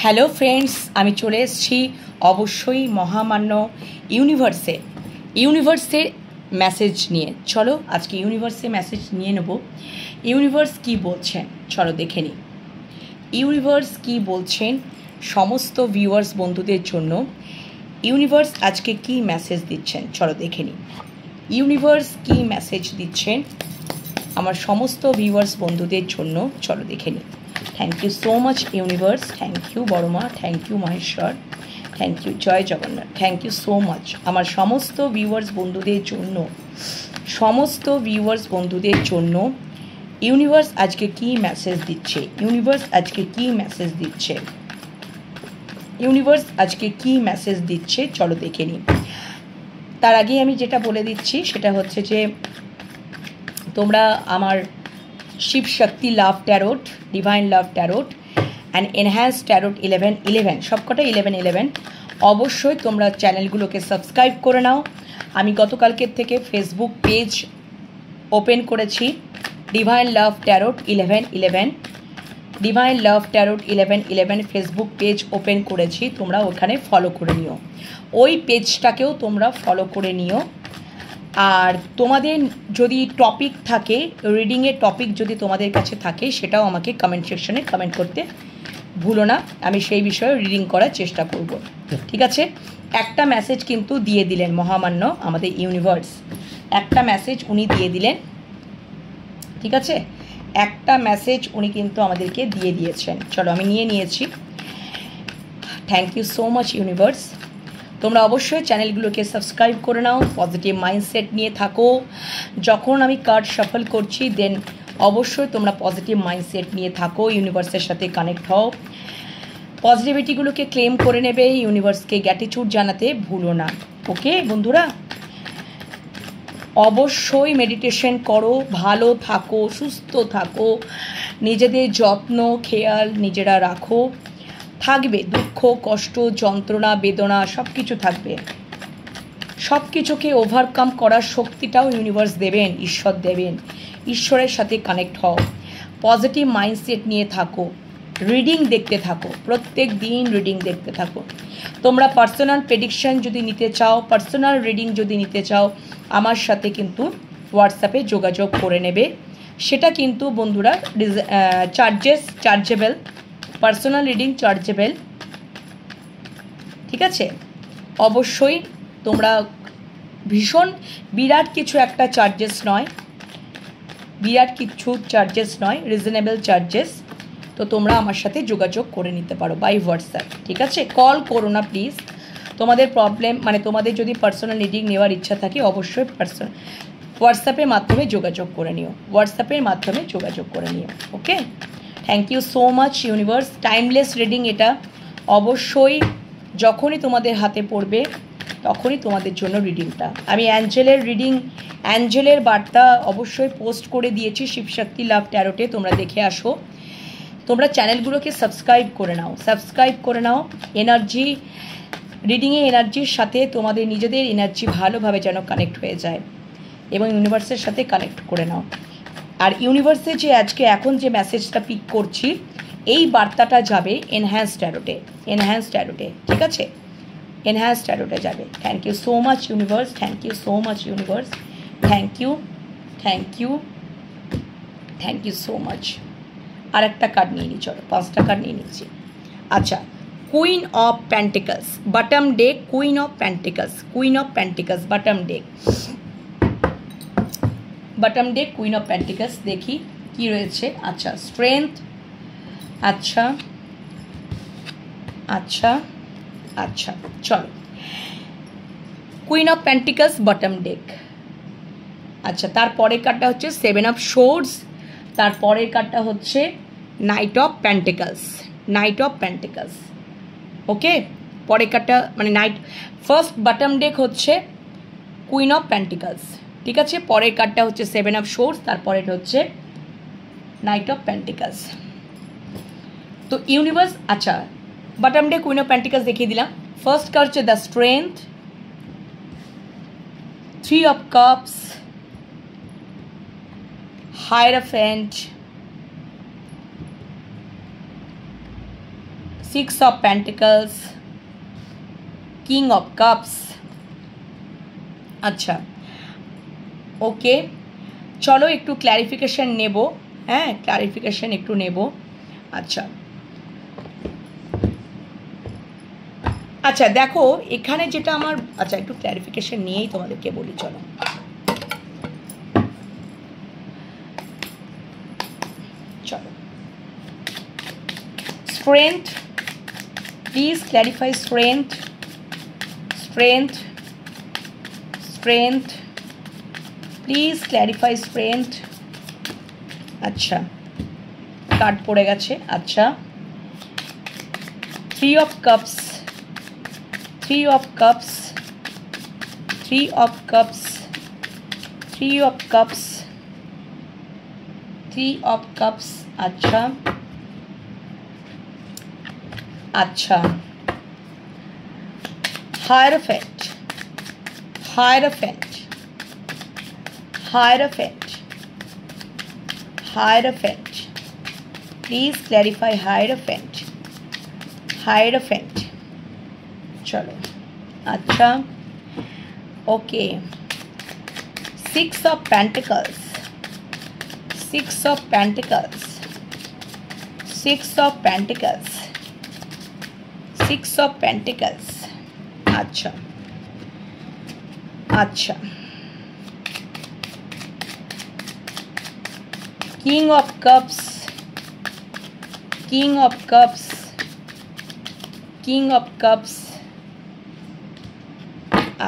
Hello friends, আমি চলে এসেছি অবশ্যই মহামান্য ইউনিভার্সের মেসেজ নিয়ে। চলো আজকে ইউনিভার্সের মেসেজ নিয়ে নেব। ইউনিভার্স কি বলছেন চলো দেখে নিই। ইউনিভার্স কি বলছেন সমস্ত ভিউয়ার্স বন্ধুদের জন্য। ইউনিভার্স আজকে কি মেসেজ দিচ্ছেন চলো দেখে নিই। ইউনিভার্স কি মেসেজ দিচ্ছেন আমার সমস্ত ভিউয়ার্স বন্ধুদের জন্য চলো দেখে নিই। Thank you so much universe, thank you বড়মা, thank you Maheshwar, thank you Jai Jagannath, thank you so much আমার সমস্ত ভিউয়ার্স বন্ধুদের জন্য ইউনিভার্স আজকে কি মেসেজ দিচ্ছে। ইউনিভার্স আজকে কি মেসেজ দিচ্ছে চলো দেখে নিই। তার আগে আমি যেটা বলে দিচ্ছি সেটা হচ্ছে যে তোমরা আমার Shiv Shakti love tarot, divine love tarot and enhance tarot 11 সবকটা 11 অবশ্যই তোমরা চ্যানেলগুলোকে সাবস্ক্রাইব করে নাও। আমি গতকালকের থেকে ফেসবুক পেজ ওপেন করেছি, divine love tarot 11 Facebook page open করেছি, তোমরা ওখানে ফলো করে নিও। ওই পেজটাকেও তোমরা ফলো করে নিও। আর তোমাদের যদি টপিক থাকে, রিডিংয়ের টপিক যদি তোমাদের কাছে থাকে সেটাও আমাকে কমেন্ট সেকশনে কমেন্ট করতে ভুলো না, আমি সেই বিষয়ে রিডিং করার চেষ্টা করব। ঠিক আছে, একটা মেসেজ কিন্তু দিয়ে দিলেন মহামান্য আমাদের ইউনিভার্স, একটা মেসেজ উনি দিয়ে দিলেন। ঠিক আছে, একটা মেসেজ উনি কিন্তু আমাদেরকে দিয়ে দিয়েছেন। চলো আমি নিয়ে নিয়েছি। Thank you so much universe. তোমরা অবশ্যই চ্যানেলগুলোকে সাবস্ক্রাইব করে নাও, পজিটিভ মাইন্ডসেট নিয়ে থাকো। যখন আমি কার্ড শাফল করছি দেন অবশ্যই তোমরা পজিটিভ মাইন্ডসেট নিয়ে থাকো, ইউনিভার্সের সাথে কানেক্ট হও, পজিটিভিটিগুলোকে ক্লেম করে নেবে, ইউনিভার্সকে গ্র্যাটিটিউড জানাতে ভুলো না। ওকে বন্ধুরা, অবশ্যই মেডিটেশন করো, ভালো থাকো, সুস্থ থাকো, নিজেদের যত্ন খেয়াল নিজেরা রাখো। থাকবে দুঃখ, কষ্ট, যন্ত্রণা, বেদনা সব কিছু থাকবে। সব কিছুকে ওভারকাম করার শক্তিটাও ইউনিভার্স দেবেন, ঈশ্বর দেবেন। ঈশ্বরের সাথে কানেক্ট হও, পজিটিভ মাইন্ডসেট নিয়ে থাকো, রিডিং দেখতে থাকো, প্রত্যেক দিন রিডিং দেখতে থাকো। তোমরা পার্সোনাল প্রেডিকশন যদি নিতে চাও, পার্সোনাল রিডিং যদি নিতে চাও আমার সাথে কিন্তু হোয়াটসঅ্যাপে যোগাযোগ করে নেবে। সেটা কিন্তু বন্ধুরা চার্জেবল, পার্সোনাল রিডিং চার্জেবল। ঠিক আছে, অবশ্যই তোমরা ভীষণ বিরাট কিছু একটা চার্জেস নয়, রিজনেবল চার্জেস। তো তোমরা আমার সাথে যোগাযোগ করে নিতে পারো বাই হোয়াটসঅ্যাপ। ঠিক আছে, কল করো না প্লিজ। তোমাদের প্রবলেম মানে তোমাদের যদি পার্সোনাল রিডিং নেওয়ার ইচ্ছা থাকে অবশ্যই হোয়াটসঅ্যাপের মাধ্যমে যোগাযোগ করে নিও। Okay, thank you so much universe. Timeless reading এটা, অবশ্যই যখনই তোমাদের হাতে পড়বে তখনই তোমাদের জন্য রিডিংটা। আমি অ্যাঞ্জেলের বার্তা অবশ্যই পোস্ট করে দিয়েছি শিবশক্তি লাভ ট্যারোটে, তোমরা দেখে আসো। তোমরা চ্যানেলগুলোকে সাবস্ক্রাইব করে নাও। এনার্জি রিডিংয়ে এনার্জির সাথে তোমাদের নিজেদের এনার্জি ভালোভাবে যেন কানেক্ট হয়ে যায় এবং ইউনিভার্সের সাথে কানেক্ট করে নাও। আর ইউনিভার্সে যে এখন যে মেসেজটা পিক করছি এই বার্তাটা যাবে এনহ্যান্স ট্যারোটে। ঠিক আছে, এনহ্যান্স ট্যারোটে যাবে। Thank you so much universe, thank you so much. আর একটা কার্ড নিয়ে নিই, চলো 5টা কার্ড নিয়ে নিচ্ছি। আচ্ছা, queen of pentacles bottom day, queen of pentacles bottom day, queen of pentacles. দেখি কি রয়েছে। আচ্ছা, স্ট্রেংথ। আচ্ছা চলো, queen of pentacles bottom day. আচ্ছা, তারপরের কার্ডটা হচ্ছে 7 অফ সোর্ডস, তারপরের কার্ডটা হচ্ছে নাইট অফ প্যান্টিকলস। ওকে, পরের কার্ডটা মানে ফার্স্ট বটম ডেক হচ্ছে কুইন অফ প্যান্টিকলস। ঠিক আছে, পরের কার্ডটা হচ্ছে 7 অফ সোর্স, তারপরেটা হচ্ছে নাইট অফ প্যান্টিকলস। তো ইউনিভার্স, আচ্ছা bottom deck queen of pentacles দেখিয়ে দিলাম। ফার্স্ট কার্ড হচ্ছে the strength, 3 of cups, hierophant, six of pentacles, king of cups. আচ্ছা, ওকে, চলো একটু ক্ল্যারিফিকেশন নেব। হ্যাঁ, ক্ল্যারিফিকেশন একটু নেব। আচ্ছা আচ্ছা, দেখো এখানে যেটা আমার, আচ্ছা একটু ক্ল্যারিফিকেশন নিয়েই তোমাদেরকে বলি। চলো, চলো, strength, please clarify strength, strength, strength, please clarify strength. আচ্ছা, কার্ড পড়ে গেছে। আচ্ছা, three of cups, three of cups, three of cups, three of cups, three of cups. আচ্ছা আচ্ছা, হায়ারোফ্যান্ট, হায়ারোফ্যান্ট, হায়ারোফ্যান্ট, হায়ারোফ্যান্ট, প্লিজ ক্ল্যারিফাই হায়ারোফ্যান্ট, হায়ারোফ্যান্ট। চলো, আচ্ছা, okay, six of pentacles, six of pentacles, six of pentacles, six of pentacles. আচ্ছা আচ্ছা, king of cups, king of cups, king of cups.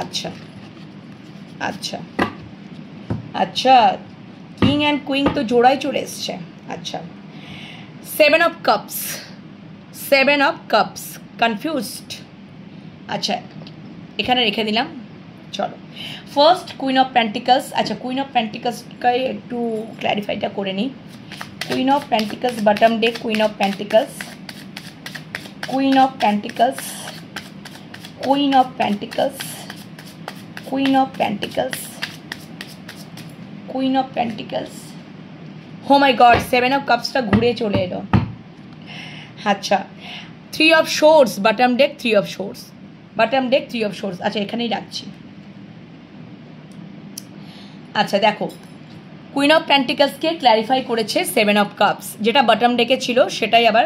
আচ্ছা আচ্ছা আচ্ছা, king and queen তো জোড়ায় চলে এসছে। আচ্ছা, seven of cups, seven of cups, confused. আচ্ছা, এখানে রেখে দিলাম। চলো, ফার্স্ট কুইন অফ প্যান্টিকলস। আচ্ছা, কুইন অফ প্যান্টিকলসকে একটু ক্ল্যারিফাইটা করে নিই। Queen of pentacles, bottom deck, queen of pentacles, queen of pentacles, queen of pentacles, queen of pentacles, queen of pentacles. Oh my God, seven of কাপসটা ঘুরে চলে এলো। আচ্ছা, three of swords, bottom deck, three of swords, bottom deck, three of source. আচ্ছা, এখানেই রাখছি। আচ্ছা দেখো, কুইন অফ প্যান্টিকলসকে ক্ল্যারিফাই করেছে সেভেন অফ কাপস, যেটা বটম ডেকে ছিল সেটাই আবার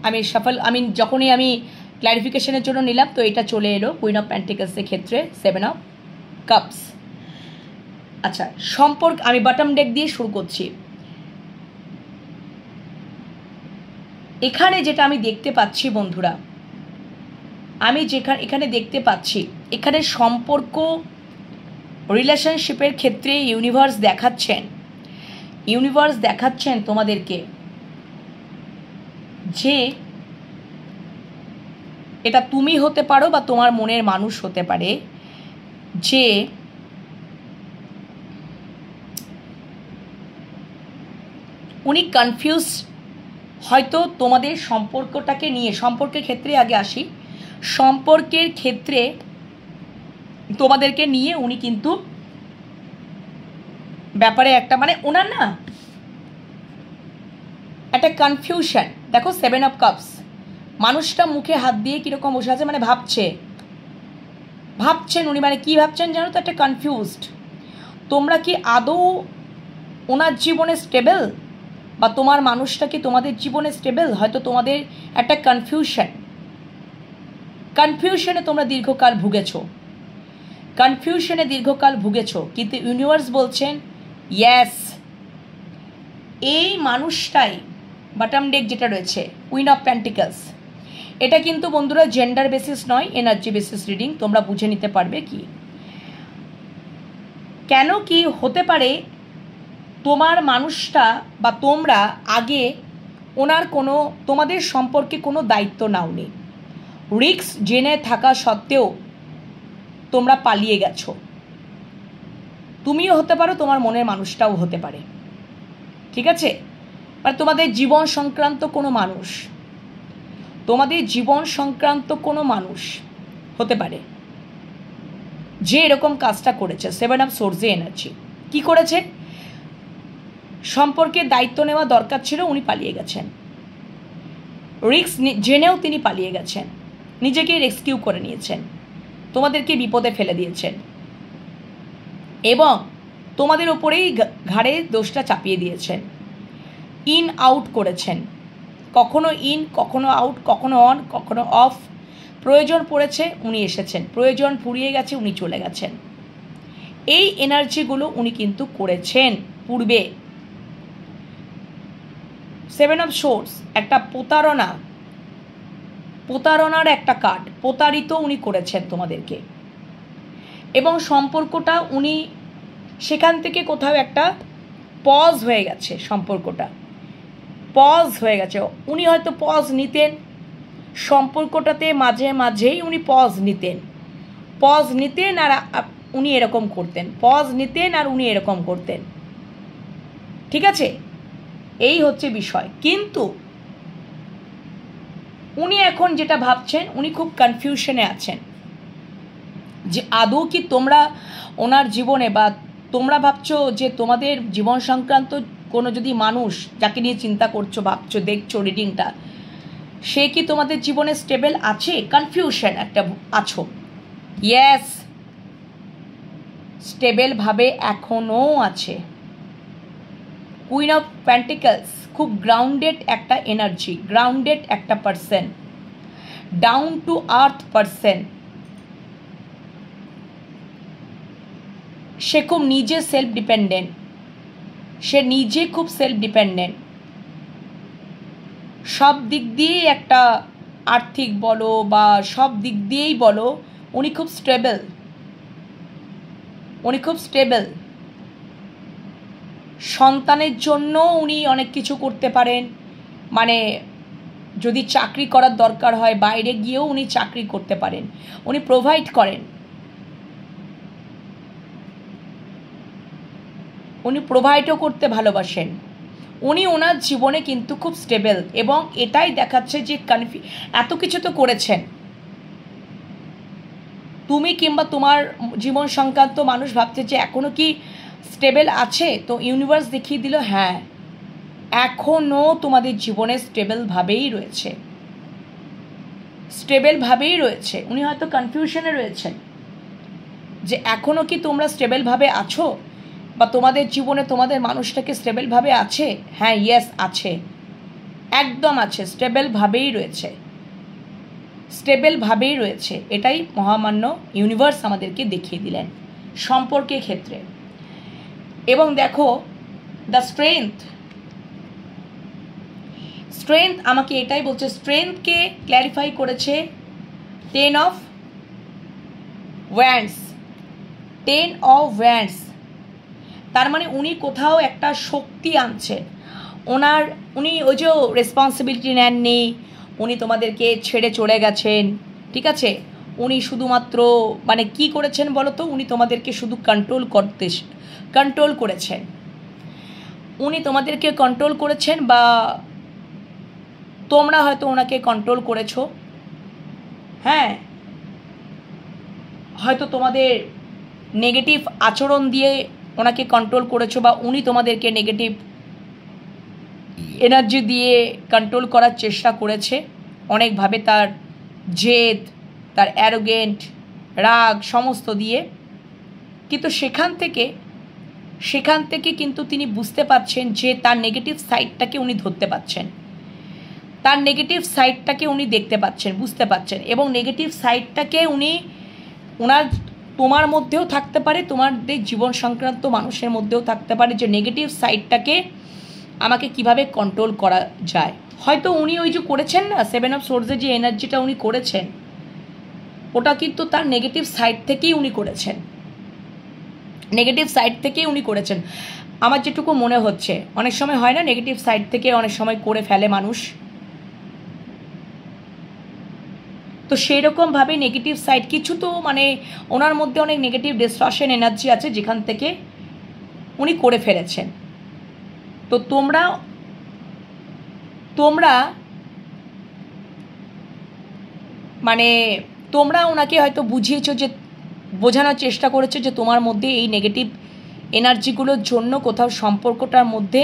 আমি সাফল, যখনই আমি ক্ল্যারিফিকেশনের জন্য নিলাম তো এটা চলে এলো কুইন অফ প্যান্টিকলসের ক্ষেত্রে সেভেন অফ কাপস। আচ্ছা, সম্পর্ক, আমি বটম ডেক দিয়ে শুরু করছি। এখানে যেটা আমি দেখতে পাচ্ছি বন্ধুরা, আমি এখানে দেখতে পাচ্ছি, এখানে সম্পর্ক, রিলেশনশিপের ক্ষেত্রে ইউনিভার্স দেখাচ্ছেন তোমাদেরকে যে এটা তুমি হতে পারো বা তোমার মনের মানুষ হতে পারে, যে উনি কনফিউজ হয়তো তোমাদের সম্পর্কটাকে নিয়ে। সম্পর্কের ক্ষেত্রে আগে আসি, সম্পর্কের ক্ষেত্রে তোমাদেরকে নিয়ে উনি কিন্তু ব্যাপারে একটা ওনার না একটা কনফিউশন। দেখো, সেভেন অফ কাপস, মানুষটা মুখে হাত দিয়ে কীরকম বসে আছে, ভাবছেন উনি, কী ভাবছেন জানো তো, একটা কনফিউজড। তোমরা কি আদৌ ওনার জীবনে স্টেবল, বা তোমার মানুষটা কি তোমাদের জীবনে স্টেবল? হয়তো তোমাদের একটা কনফিউশনে তোমরা দীর্ঘকাল ভুগেছো, কিন্তু ইউনিভার্স বলছেন ইয়েস, এই মানুষটাই, বটম ডেক যেটা রয়েছে কুইন অফ প্যান্টিকলস, এটা কিন্তু বন্ধুরা জেন্ডার বেসিস নয়, এনার্জি বেসিস রিডিং, তোমরা বুঝে নিতে পারবে কি কেন কি হতে পারে। তোমার মানুষটা বা তোমরা আগে ওনার তোমাদের সম্পর্কে কোনো দায়িত্ব নাওনি, রিস্ক জেনে থাকা সত্ত্বেও তোমরা পালিয়ে গেছো। তুমিও হতে পারো, তোমার মনের মানুষটাও হতে পারে, ঠিক আছে? তোমাদের জীবন সংক্রান্ত কোনো মানুষ হতে পারে যে এরকম কাজটা করেছে। সেভেন অফ সোর্সে এনার্জি কি করেছে, সম্পর্কে দায়িত্ব নেওয়া দরকার ছিল, উনি পালিয়ে গেছেন। রিস্ক জেনেও তিনি পালিয়ে গেছেন, নিজেকে রেস্কিউ করে নিয়েছেন, তোমাদেরকে বিপদে ফেলে দিয়েছেন এবং তোমাদের ওপরেই ঘাড়ে দোষটা চাপিয়ে দিয়েছেন। ইন আউট করেছেন, কখনো ইন, কখনো আউট, কখনো অন, কখনো অফ। প্রয়োজন পড়েছে উনি এসেছেন, প্রয়োজন ফুরিয়ে গেছে উনি চলে গেছেন। এই এনার্জিগুলো উনি কিন্তু করেছেন পূর্বে। 7 অফ সোর্স একটা প্রতারণার একটা কার্ড। প্রতারিত উনি করেছেন তোমাদেরকে এবং সম্পর্কটা উনি সেখান থেকে কোথাও একটা পজ হয়ে গেছে, সম্পর্কটা পজ হয়ে গেছে। উনি হয়তো পজ নিতেন সম্পর্কটাতে, মাঝে মাঝেই উনি পজ নিতেন আর উনি এরকম করতেন, পজ নিতেন আর উনি এরকম করতেন। ঠিক আছে, এই হচ্ছে বিষয়। কিন্তু উনি এখন যেটা ভাবছেন, উনি খুব কনফিউশনে আছেন যে আদৌ কি তোমরা ওনার জীবনে, বা তোমরা ভাবছো যে তোমাদের জীবন সংক্রান্ত কোনো যদি মানুষ যাকে নিয়ে চিন্তা করছো, ভাবছো, দেখছো রিডিংটা, সে কি তোমাদের জীবনে স্টেবল আছে? কনফিউশন একটা আছো। ইয়েস, স্টেবলভাবে এখনও আছে। কুইন অফ পেন্টিকলস, খুব গ্রাউন্ডেড একটা এনার্জি, গ্রাউন্ডেড একটা person, down to earth person. সে খুব নিজে সেলফ ডিপেন্ডেন্ট, সে নিজে খুব সেলফ ডিপেন্ডেন্ট, সব দিক দিয়েই একটা আর্থিক বলো বা সব দিক দিয়েই বলো উনি খুব স্টেবল, উনি খুব স্টেবল। সন্তানের জন্য উনি অনেক কিছু করতে পারেন, মানে যদি চাকরি করার দরকার হয় বাইরে গিয়েও উনি চাকরি করতে পারেন, উনি প্রোভাইড করেন, উনি প্রোভাইডও করতে ভালোবাসেন। উনি ওনার জীবনে কিন্তু খুব স্টেবল এবং এটাই দেখাচ্ছে যে এত কিছু তো করেছেন তুমি কিংবা তোমার জীবন সংক্রান্ত মানুষ ভাবছে যে এখনও কি স্টেবল আছে, তো ইউনিভার্স দেখিয়ে দিল হ্যাঁ এখনও তোমাদের জীবনে স্টেবলভাবেই রয়েছে, স্টেবলভাবেই রয়েছে। উনি হয়তো কনফিউশনে রয়েছেন যে এখনও কি তোমরা স্টেবলভাবে আছো বা তোমাদের জীবনে তোমাদের মানুষটাকে স্টেবলভাবে আছে। হ্যাঁ, ইয়েস আছে, একদম আছে, স্টেবলভাবেই রয়েছে, স্টেবলভাবেই রয়েছে। এটাই মহামান্য ইউনিভার্স আমাদেরকে দেখিয়ে দিলেন সম্পর্কের ক্ষেত্রে। এবং দেখো দ্য স্ট্রেংথ আমাকে এটাই বলছে, স্ট্রেংথকে ক্ল্যারিফাই করেছে 10 অফ ওয়ান্ডস, 10 অফ ওয়ান্ডস। তার মানে উনি কোথাও একটা শক্তি আনছেন, উনি ওই যে রেসপন্সিবিলিটি নেননি, উনি তোমাদেরকে ছেড়ে চলে গেছেন। ঠিক আছে, উনি শুধুমাত্র মানে কি করেছেন বলো তো, উনি তোমাদেরকে শুধু কন্ট্রোল করেছেন, উনি তোমাদেরকে কন্ট্রোল করেছেন বা তোমরা হয়তো ওনাকে কন্ট্রোল করেছো। হ্যাঁ, হয়তো তোমাদের নেগেটিভ আচরণ দিয়ে ওনাকে কন্ট্রোল করেছো বা উনি তোমাদেরকে নেগেটিভ এনার্জি দিয়ে কন্ট্রোল করার চেষ্টা করেছে অনেকভাবে, তার জেদ, তার অ্যারোগেন্ট, রাগ সমস্ত দিয়ে। কিন্তু সেখান থেকে কিন্তু তিনি বুঝতে পারছেন যে তার নেগেটিভ সাইডটাকে উনি ধরতে পারছেন, তার নেগেটিভ সাইডটাকে উনি দেখতে পাচ্ছেন, বুঝতে পারছেন। এবং নেগেটিভ সাইডটাকে তোমার মধ্যেও থাকতে পারে, তোমাদের জীবন সংক্রান্ত মানুষের মধ্যেও থাকতে পারে, যে নেগেটিভ সাইডটাকে আমাকে কিভাবে কন্ট্রোল করা যায়। হয়তো উনি ওই যে করেছেন না 7 অফ সোর্সের যে এনার্জিটা উনি করেছেন, ওটা কিন্তু তার নেগেটিভ সাইড থেকেই উনি করেছেন, নেগেটিভ সাইড থেকেই উনি করেছেন। আমার যেটুকু মনে হচ্ছে, অনেক সময় হয় না নেগেটিভ সাইড থেকে অনেক সময় করে ফেলে মানুষ, তো সেই রকমভাবে নেগেটিভ সাইড কিছু তো মানে ওনার মধ্যে অনেক নেগেটিভ ডিস্টরশন এনার্জি আছে যেখান থেকে উনি করে ফেলেছেন। তো তোমরা ওনাকে হয়তো বুঝিয়েছো, যে বোঝানোর চেষ্টা করেছো যে তোমার মধ্যে এই নেগেটিভ এনার্জিগুলোর জন্য কোথাও সম্পর্কটার মধ্যে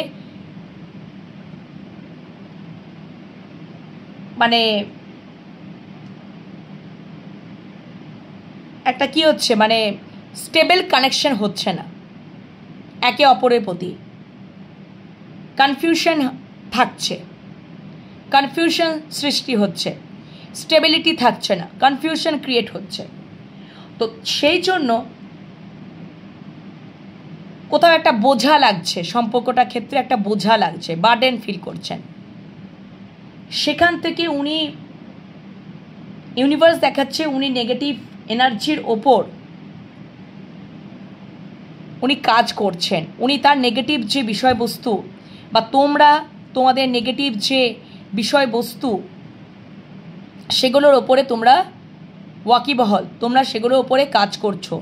মানে একটা কি হচ্ছে, মানে স্টেবল কানেকশন হচ্ছে না একে অপরের প্রতি, কনফিউশন থাকছে, কনফিউশন সৃষ্টি হচ্ছে, স্টেবিলিটি থাকছে না, কনফিউশন ক্রিয়েট হচ্ছে। তো সেই জন্য কোথাও একটা বোঝা লাগছে, সম্পর্কটার ক্ষেত্রে একটা বোঝা লাগছে, বার্ডেন ফিল করছেন। সেখান থেকে উনি, ইউনিভার্স দেখাচ্ছে উনি নেগেটিভ এনার্জির ওপর উনি কাজ করছেন। উনি তার নেগেটিভ যে বিষয়বস্তু বা তোমরা তোমাদের নেগেটিভ যে বিষয়বস্তু সেগুলোর ওপরে তোমরা ওয়াকিবহল, তোমরা সেগুলোর ওপরে কাজ করছো,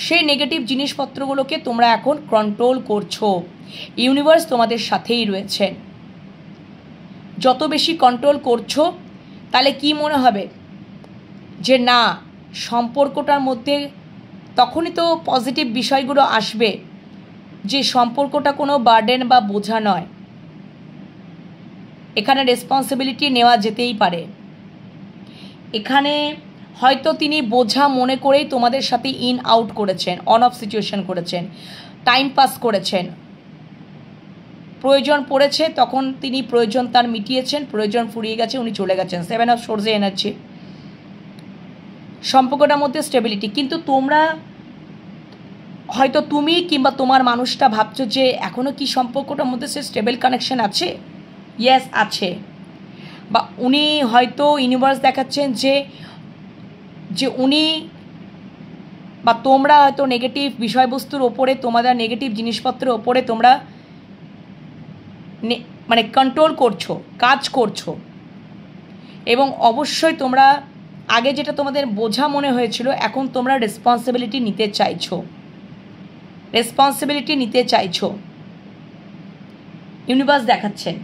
সেই নেগেটিভ জিনিসপত্রগুলোকে তোমরা এখন কন্ট্রোল করছো। ইউনিভার্স তোমাদের সাথেই রয়েছেন। যত বেশি কন্ট্রোল করছো তাহলে কি মনে হবে যে না, সম্পর্কটার মধ্যে তখনই তো পজিটিভ বিষয়গুলো আসবে যে সম্পর্কটা কোনো বার্ডেন বা বোঝা নয়, এখানে রেসপন্সিবিলিটি নেওয়া যেতেই পারে। এখানে হয়তো তিনি বোঝা মনে করেই তোমাদের সাথে ইন আউট করেছেন, অন অফ সিচুয়েশন করেছেন, টাইম পাস করেছেন, প্রয়োজন পড়েছে তখন তিনি প্রয়োজন তার মিটিয়েছেন, প্রয়োজন ফুরিয়ে গেছে উনি চলে গেছেন। 7 অফ সোর্সে এনার্জি, সম্পর্কটার মধ্যে স্টেবিলিটি। কিন্তু তোমরা হয়তো তুমি কিংবা তোমার মানুষটা ভাবছো যে এখনও কি সম্পর্কটার মধ্যে সে স্টেবল কানেকশন আছে। ইয়েস আছে, বা উনি হয়তো ইউনিভার্স দেখাচ্ছেন যে উনি বা তোমরা হয়তো নেগেটিভ বিষয়বস্তুর ওপরে, তোমাদের নেগেটিভ জিনিসপত্রের ওপরে তোমরা মানে কন্ট্রোল করছো, কাজ করছো, এবং অবশ্যই তোমরা আগে যেটা তোমাদের বোঝা মনে হয়েছিল এখন তোমরা রেসপন্সিবিলিটি নিতে চাইছো, রেসপন্সিবিলিটি নিতে চাইছো। ইউনিভার্স দেখাচ্ছেন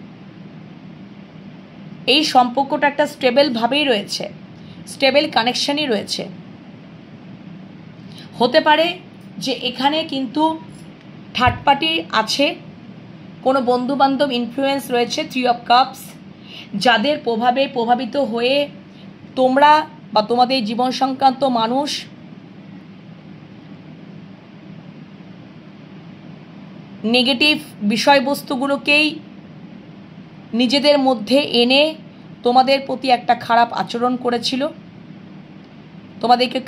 এই সম্পর্কটা একটা স্টেবলভাবেই রয়েছে, স্টেবল কানেকশনই রয়েছে। হতে পারে যে এখানে কিন্তু থার্ড পার্টি আছে, কোনো বন্ধুবান্ধব ইনফ্লুয়েন্স রয়েছে, 3 অফ কাপস, যাদের প্রভাবে প্রভাবিত হয়ে তোমরা বা তোমাদের জীবন সংক্রান্ত মানুষ নেগেটিভ বিষয়বস্তুগুলোকেই নিজেদের মধ্যে এনে তোমাদের প্রতি একটা খারাপ আচরণ করেছিল, তোমাদেরকে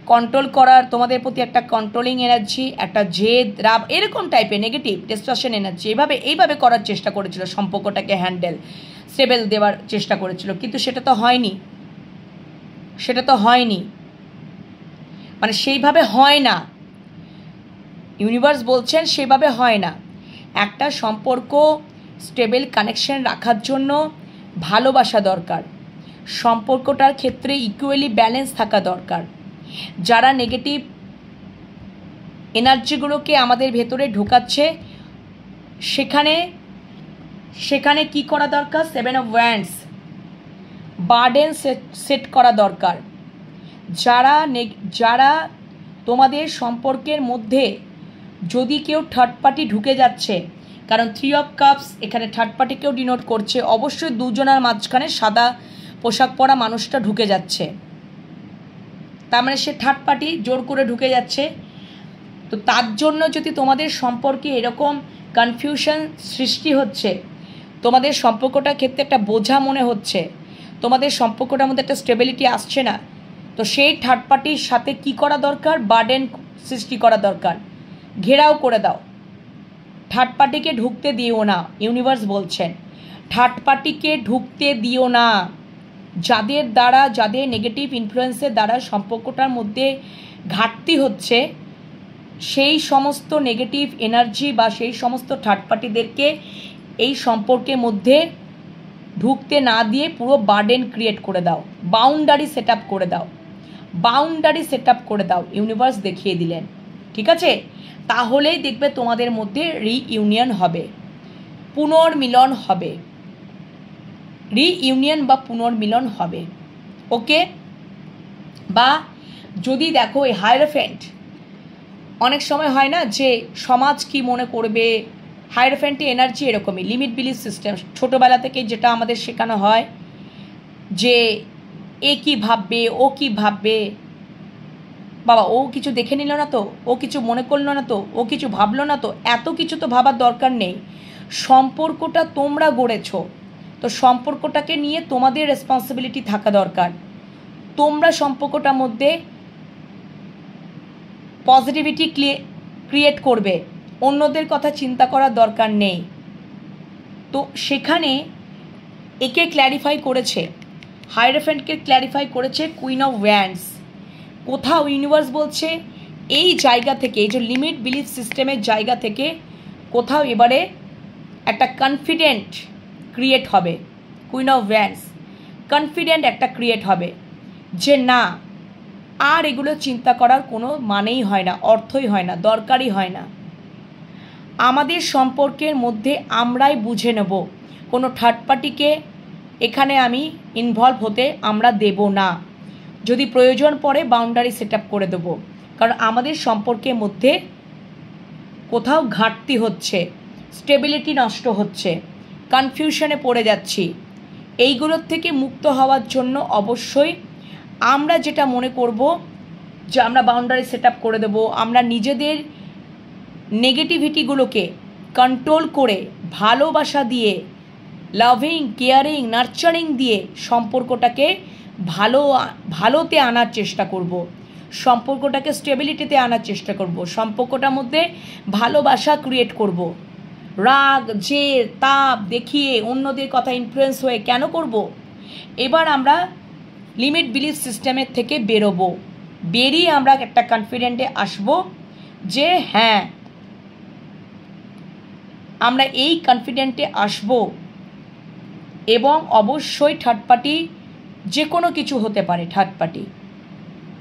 কন্ট্রোল করার, তোমাদের প্রতি একটা কন্ট্রোলিং এনার্জি, একটা জেদ, রাগ, এরকম টাইপের নেগেটিভ ডিস্ট্রাকশন এনার্জি এইভাবে করার চেষ্টা করেছিল, সম্পর্কটাকে হ্যান্ডেল স্টেবল দেওয়ার চেষ্টা করেছিল। কিন্তু সেটা তো হয়নি, মানে সেইভাবে হয় না। ইউনিভার্স বলছেন সেভাবে হয় না। একটা সম্পর্ক স্টেবল কানেকশন রাখার জন্য ভালোবাসা দরকার, সম্পর্কটার ক্ষেত্রে ইকুয়ালি ব্যালেন্স থাকা দরকার। যারা নেগেটিভ এনার্জিগুলোকে আমাদের ভেতরে ঢোকাচ্ছে সেখানে কি করা দরকার? 7 অফ ওয়ান্ডস, বার্ডেন সেট করা দরকার। যারা তোমাদের সম্পর্কের মধ্যে যদি কেউ থার্ড পার্টি ঢুকে যাচ্ছে, কারণ 3 অফ কাপস এখানে থার্ড পার্টিকেও ডিনোট করছে, অবশ্যই দুজনের মাঝখানে সাদা পোশাক পরা মানুষটা ঢুকে যাচ্ছে, তার মানে সে থার্ড পার্টি জোর করে ঢুকে যাচ্ছে। তো তার জন্য যদি তোমাদের সম্পর্কে এরকম কনফিউশন সৃষ্টি হচ্ছে, তোমাদের সম্পর্কটার ক্ষেত্রে একটা বোঝা মনে হচ্ছে, তোমাদের সম্পর্কটার মধ্যে একটা স্টেবিলিটি আসছে না, তো সেই থার্ড পার্টির সাথে কি করা দরকার? বার্ডেন সৃষ্টি করা দরকার, ঘেরাও করে দাও। থার্ড পার্টিকে ঢুকতে দিও না, ইউনিভার্স বলছেন থার্ড পার্টিকে ঢুকতে দিও না। যাদের নেগেটিভ ইনফ্লুয়েন্সের দ্বারা সম্পর্কটার মধ্যে ঘাটতি হচ্ছে, সেই সমস্ত নেগেটিভ এনার্জি বা সেই সমস্ত থার্ড পার্টিদেরকে এই সম্পর্কের মধ্যে ঢুকতে না দিয়ে পুরো বার্ডেন ক্রিয়েট করে দাও, বাউন্ডারি সেট আপ করে দাও। ইউনিভার্স দেখিয়ে দিলেন, ঠিক আছে? তাহলেই দেখবে তোমাদের মধ্যে রিইউনিয়ন হবে, পুনর্মিলন হবে, ওকে? বা যদি দেখো এই হায়ারোফেন্ট, অনেক সময় হয় না যে সমাজ কি মনে করবে, হায়ারফ্যান্টি এনার্জি এরকমই, লিমিট বিলিফ সিস্টেম। ছোটোবেলা থেকে যেটা আমাদের শেখানো হয় যে এ কী ভাববে, ও কী ভাববে, বাবা ও কিছু দেখে নিল না তো, ও কিছু মনে করলো না তো, ও কিছু ভাবলো না তো, এত কিছু তো ভাবার দরকার নেই। সম্পর্কটা তোমরা গড়েছো, তো সম্পর্কটাকে নিয়ে তোমাদের রেসপন্সিবিলিটি থাকা দরকার। তোমরা সম্পর্কটার মধ্যে পজিটিভিটি ক্রিয়েট করবে, অন্যদের কথা চিন্তা করার দরকার নেই। তো সেখানে একে ক্ল্যারিফাই করেছে, হায়ারফ্যান্টকে ক্ল্যারিফাই করেছে কুইন অফ ওয়ান্ডস। কোথাও ইউনিভার্স বলছে এই জায়গা থেকে, এই যে লিমিট বিলিফ সিস্টেমের জায়গা থেকে কোথাও এবারে একটা কনফিডেন্ট ক্রিয়েট হবে। কুইন অফ ওয়ান্ডস, কনফিডেন্ট একটা ক্রিয়েট হবে যে না আর এগুলো চিন্তা করার কোনো মানেই হয় না, অর্থই হয় না, দরকারই হয় না। আমাদের সম্পর্কের মধ্যে আমরাই বুঝে নেব, কোনো থার্ড পার্টিকে এখানে আমি ইনভলভ হতে আমরা দেব না। যদি প্রয়োজন পড়ে বাউন্ডারি সেট আপ করে দেবো, কারণ আমাদের সম্পর্কের মধ্যে কোথাও ঘাটতি হচ্ছে, স্টেবিলিটি নষ্ট হচ্ছে, কনফিউশনে পড়ে যাচ্ছি। এইগুলোর থেকে মুক্ত হওয়ার জন্য অবশ্যই আমরা যেটা মনে করব যে আমরা বাউন্ডারি সেট আপ করে দেবো, আমরা নিজেদের নেগেটিভিটিগুলোকে কন্ট্রোল করে ভালোবাসা দিয়ে, লাভিং, কেয়ারিং, নার্চারিং দিয়ে সম্পর্কটাকে ভালোতে আনার চেষ্টা করব, সম্পর্কটাকে স্টেবিলিটিতে আনার চেষ্টা করব, সম্পর্কটার মধ্যে ভালোবাসা ক্রিয়েট করব। রাগ, জেদ, তাপ দেখিয়ে অন্যদের কথা ইনফ্লুয়েন্স হয়ে কেন করব? এবার আমরা লিমিট বিলিফ সিস্টেমের থেকে বেরোবো, বেরিয়ে আমরা একটা কনফিডেন্টে আসব যে হ্যাঁ আমরা এই কনফিডেন্টে আসব। এবং অবশ্যই থার্ড পার্টি যে কোনো কিছু হতে পারে, থার্ড পার্টি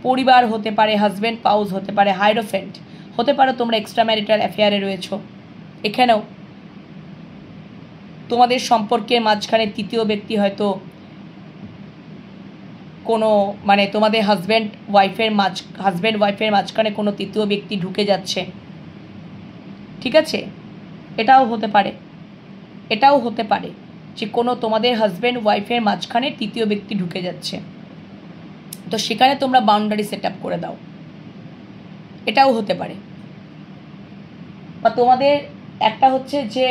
পরিবার হতে পারে, হাজব্যান্ড স্পাউস হতে পারে, হায়ারফ্যান্ট হতে পারে, তোমরা এক্সট্রা ম্যারিটাল অ্যাফেয়ারে রয়েছো, এখানেও তোমাদের সম্পর্কের মাঝখানে তৃতীয় ব্যক্তি হয়তো কোনো মানে তোমাদের হাজব্যান্ড ওয়াইফের মাঝখানে কোনো তৃতীয় ব্যক্তি ঢুকে যাচ্ছে, ঠিক আছে? এটাও হতে পারে যে কোনো তোমাদের হাজব্যান্ড ওয়াইফের মাঝখানে তৃতীয় ব্যক্তি ঢুকে যাচ্ছে, তো সেখানে তোমরা বাউন্ডারি সেট আপ করে দাও, এটাও হতে পারে। বা তোমাদের একটা হচ্ছে যে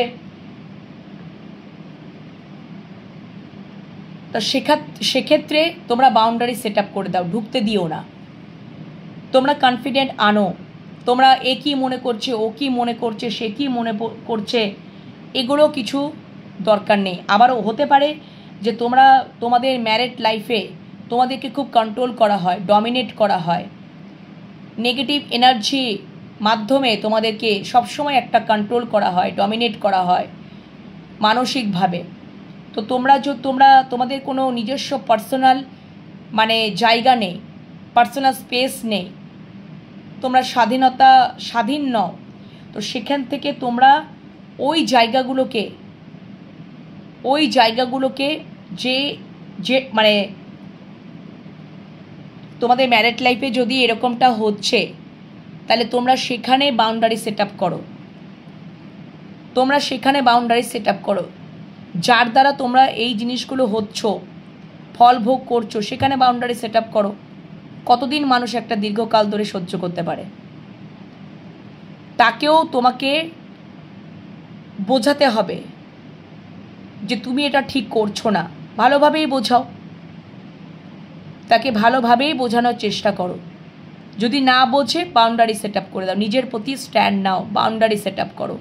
তো সেক্ষেত্রে তোমরা বাউন্ডারি সেট আপ করে দাও, ঢুকতে দিও না। তোমরা কনফিডেন্ট আনো, তোমরা এ কী মনে করছে, ও কী মনে করছে, সে কী মনে করছে, এগুলো কিছু দরকার নেই। আবারও হতে পারে যে তোমাদের ম্যারিড লাইফে তোমাদেরকে খুব কন্ট্রোল করা হয়, ডমিনেট করা হয়, নেগেটিভ এনার্জি মাধ্যমে তোমাদেরকে সবসময় একটা কন্ট্রোল করা হয়, ডমিনেট করা হয় মানসিকভাবে। তো তোমাদের কোনো নিজস্ব পার্সোনাল মানে জায়গা নেই, পার্সোনাল স্পেস নেই, তোমরা স্বাধীন নও। তো সেখান থেকে তোমরা ওই জায়গাগুলোকে যে মানে তোমাদের ম্যারিড লাইফে যদি এরকমটা হচ্ছে, তাহলে তোমরা সেখানে বাউন্ডারি সেট আপ করো, যার দ্বারা তোমরা এই জিনিসগুলো ফল ভোগ করছো, সেখানে বাউন্ডারি সেট আপ করো। কতদিন মানুষ একটা দীর্ঘকাল ধরে সহ্য করতে পারে? তাকেও তোমাকে বোঝাতে হবে যে তুমি এটা ঠিক করছো না, ভালোভাবেই বোঝাও, তাকে ভালোভাবেই বোঝানোর চেষ্টা করো। যদি না বোঝে বাউন্ডারি সেট আপ করে দাও, নিজের প্রতি স্ট্যান্ড নাও, বাউন্ডারি সেট আপ করো।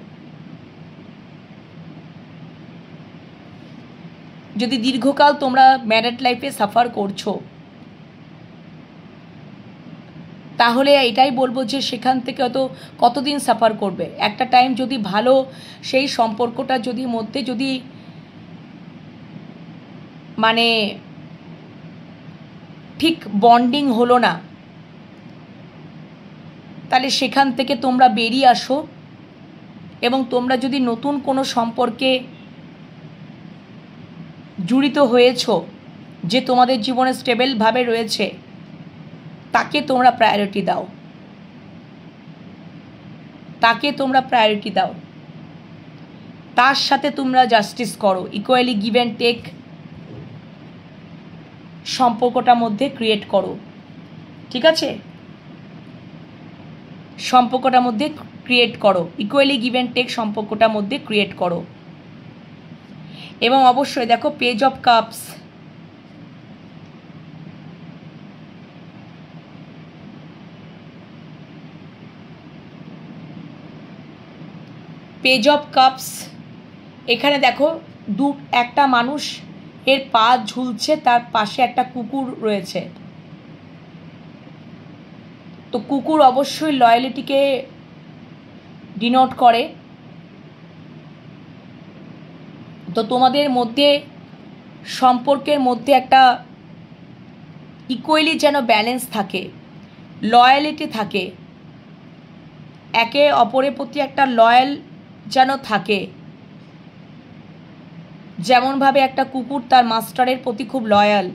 যদি দীর্ঘকাল তোমরা ম্যারিড লাইফে সাফার করছো, তাহলে এটাই বলবো যে সেখান থেকে কতদিন সাফার করবে। একটা টাইম যদি ভালো সেই সম্পর্কটা মধ্যে যদি মানে ঠিক বন্ডিং হলো না, তাহলে সেখান থেকে তোমরা বেরিয়ে আসো। এবং তোমরা যদি নতুন কোনো সম্পর্কে জড়িত হয়েছো যে তোমাদের জীবনে স্টেবলভাবে রয়েছে, তাকে তোমরা প্রায়োরিটি দাও। তার সাথে তোমরা জাস্টিস করো, ইকুয়ালি গিভ অ্যান্ড টেক সম্পর্কটার মধ্যে ক্রিয়েট করো। ঠিক আছে, সম্পর্কটার মধ্যে ক্রিয়েট করো, ইকুয়ালি গিভ অ্যান্ড টেক সম্পর্কটার মধ্যে ক্রিয়েট করো। এবং অবশ্যই দেখো page of cups, page of cups, এখানে দেখো একটা মানুষ এর পা ঝুলছে, তার পাশে একটা কুকুর রয়েছে। তো কুকুর অবশ্যই লয়ালিটিকে ডিনোট করে। তো তোমাদের মধ্যে সম্পর্কের মধ্যে একটা ইকুয়ালি যেন ব্যালেন্স থাকে, লয়ালিটি থাকে, একে অপরের প্রতি একটা লয়াল যেন থাকে। যেমনভাবে একটা কুকুর তার মাস্টারের প্রতি খুব লয়াল,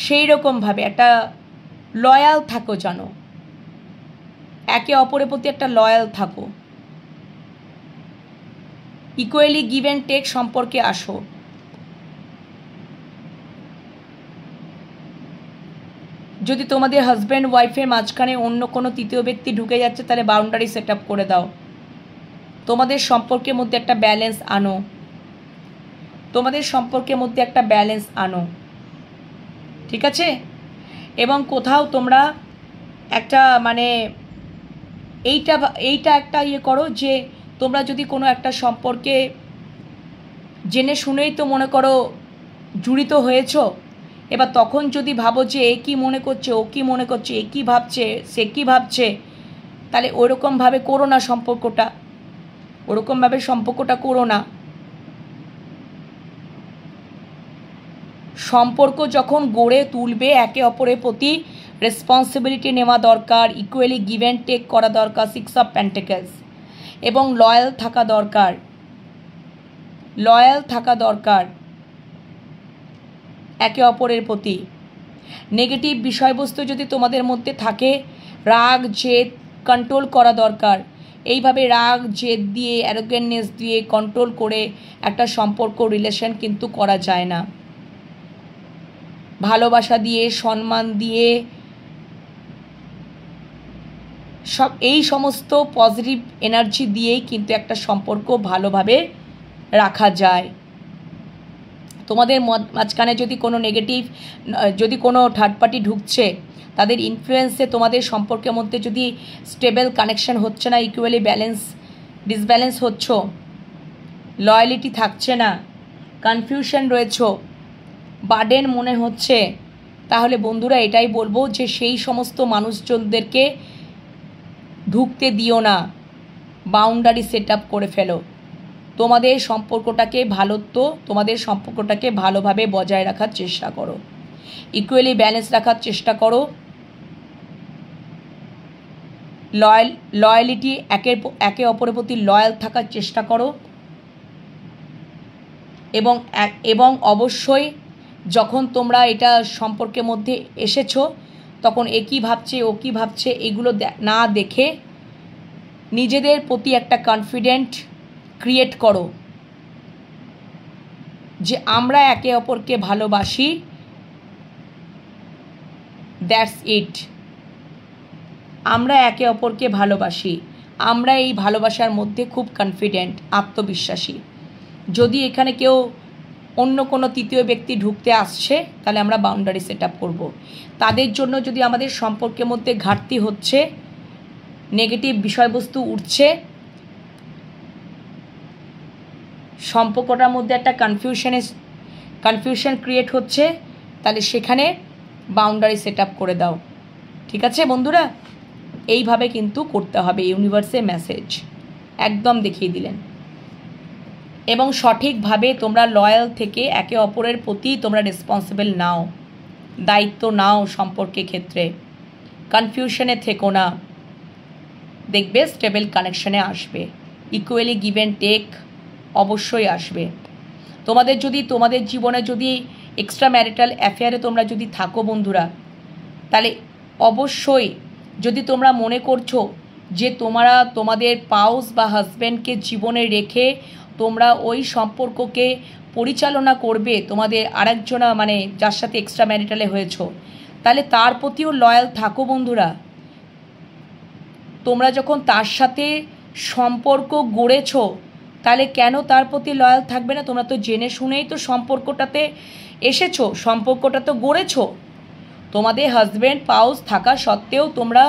সেই রকমভাবে একটা লয়াল থাকো, যেন একে অপরের প্রতি একটা লয়াল থাকো। ইকুয়ালি গিভ অ্যান্ড টেক সম্পর্কে আসো। যদি তোমাদের হাজব্যান্ড ওয়াইফের মাঝখানে অন্য কোনো তৃতীয় ব্যক্তি ঢুকে যাচ্ছে, তাহলে বাউন্ডারি সেট আপ করে দাও। তোমাদের সম্পর্কের মধ্যে একটা ব্যালেন্স আনো, তোমাদের সম্পর্কের মধ্যে একটা ব্যালেন্স আনো। ঠিক আছে, এবং কোথাও তোমরা একটা মানে এইটা একটা ইয়ে করো যে তোমরা যদি কোনো একটা সম্পর্কে জেনে শুনেই তো মনে করো জড়িত হয়েছো, এবার তখন যদি ভাবো যে এ কী মনে করছে, ও কী মনে করছে, এ কী ভাবছে, সে কী ভাবছে, তাহলে ওরকমভাবে করো না সম্পর্কটা, ওরকমভাবে সম্পর্কটা করো না। সম্পর্ক যখন গড়ে তুলবে, একে অপরের প্রতি রেসপন্সিবিলিটি নেওয়া দরকার, ইকুয়ালি গিভ অ্যান্ড টেক করা দরকার, 6 অফ পেন্টিকলস, এবং লয়াল থাকা দরকার, লয়াল থাকা দরকার একে অপরের প্রতি। নেগেটিভ বিষয়বস্তু যদি তোমাদের মধ্যে থাকে, রাগ জেদ কন্ট্রোল করা দরকার। এইভাবে রাগ জেদ দিয়ে, অ্যারোগেন্টনেস দিয়ে কন্ট্রোল করে একটা সম্পর্ক রিলেশন কিন্তু করা যায় না। ভালোবাসা দিয়ে, সম্মান দিয়ে, সব এই সমস্ত পজিটিভ এনার্জি দিয়েই কিন্তু একটা সম্পর্ক ভালোভাবে রাখা যায়। তোমাদের মাঝখানে যদি কোনো নেগেটিভ, যদি কোনো থার্ড পার্টি ঢুকছে, তাদের ইনফ্লুয়েন্সে তোমাদের সম্পর্কের মধ্যে যদি স্টেবল কানেকশন হচ্ছে না, ইকুয়ালি ডিসব্যালেন্স হচ্ছ, লয়ালিটি থাকছে না, কনফিউশন রয়েছ, বার্ডেন মনে হচ্ছে, তাহলে বন্ধুরা এটাই বলবো যে সেই সমস্ত মানুষজনদেরকে ঢুকতে দিও না, বাউন্ডারি সেট আপ করে ফেলো। তোমাদের সম্পর্কটাকে ভালোভাবে বজায় রাখার চেষ্টা করো, ইকুয়ালি ব্যালেন্স রাখার চেষ্টা করো, লয়ালিটি একে অপরের প্রতি লয়াল থাকার চেষ্টা করো। এবং অবশ্যই যখন তোমরা এটা সম্পর্কের মধ্যে এসেছো, তখন এ কী ভাবছে, ও কী ভাবছে, এগুলো না দেখে নিজেদের প্রতি একটা কনফিডেন্ট ক্রিয়েট করো যে আমরা একে অপরকে ভালোবাসি, দ্যাটস ইট। আমরা একে অপরকে ভালোবাসি, আমরা এই ভালোবাসার মধ্যে খুব কনফিডেন্ট, আত্মবিশ্বাসী। যদি এখানে কেউ অন্য কোনো তৃতীয় ব্যক্তি ঢুকতে আসছে, তাহলে আমরা বাউন্ডারি সেট আপ করবো। তাদের জন্য যদি আমাদের সম্পর্কের মধ্যে ঘাটতি হচ্ছে, নেগেটিভ বিষয়বস্তু উঠছে, সম্পর্কটার মধ্যে একটা কনফিউশন ক্রিয়েট হচ্ছে, তাহলে সেখানে বাউন্ডারি সেট আপ করে দাও। ঠিক আছে বন্ধুরা, এইভাবে কিন্তু করতে হবে। ইউনিভার্সের মেসেজ একদম দেখিয়ে দিলেন। এবং সঠিকভাবে তোমরা লয়াল থেকে একে অপরের প্রতি তোমরা রেসপন্সিবল নাও, দায়িত্ব নাও সম্পর্কের ক্ষেত্রে। কনফিউশনে থেকো না, দেখবে স্টেবল কানেকশনে আসবে, ইকুয়ালি গিভ অ্যান্ড টেক অবশ্যই আসবে। তোমাদের জীবনে যদি এক্সট্রা ম্যারিটাল অ্যাফেয়ারে তোমরা যদি থাকো বন্ধুরা, তাহলে অবশ্যই যদি তোমরা মনে করছো যে তোমরা তোমাদের পাউস বা হাজব্যান্ডকে জীবনে রেখে তোমরা ওই সম্পর্ককে পরিচালনা করবে তোমাদের আরেকজনা মানে যার সাথে এক্সট্রা ম্যারিটালে হয়েছো, তাহলে তার প্রতিও লয়াল থাকো বন্ধুরা। তোমরা যখন তার সাথে সম্পর্ক গড়েছো তাহলে কেন তার প্রতি লয়াল থাকবে না? তোমরা তো জেনে শুনেই তো সম্পর্কটাতে এসেছো, সম্পর্কটা তো গড়েছো। তোমাদের হাজব্যান্ড স্পাউস থাকা সত্ত্বেও তোমরা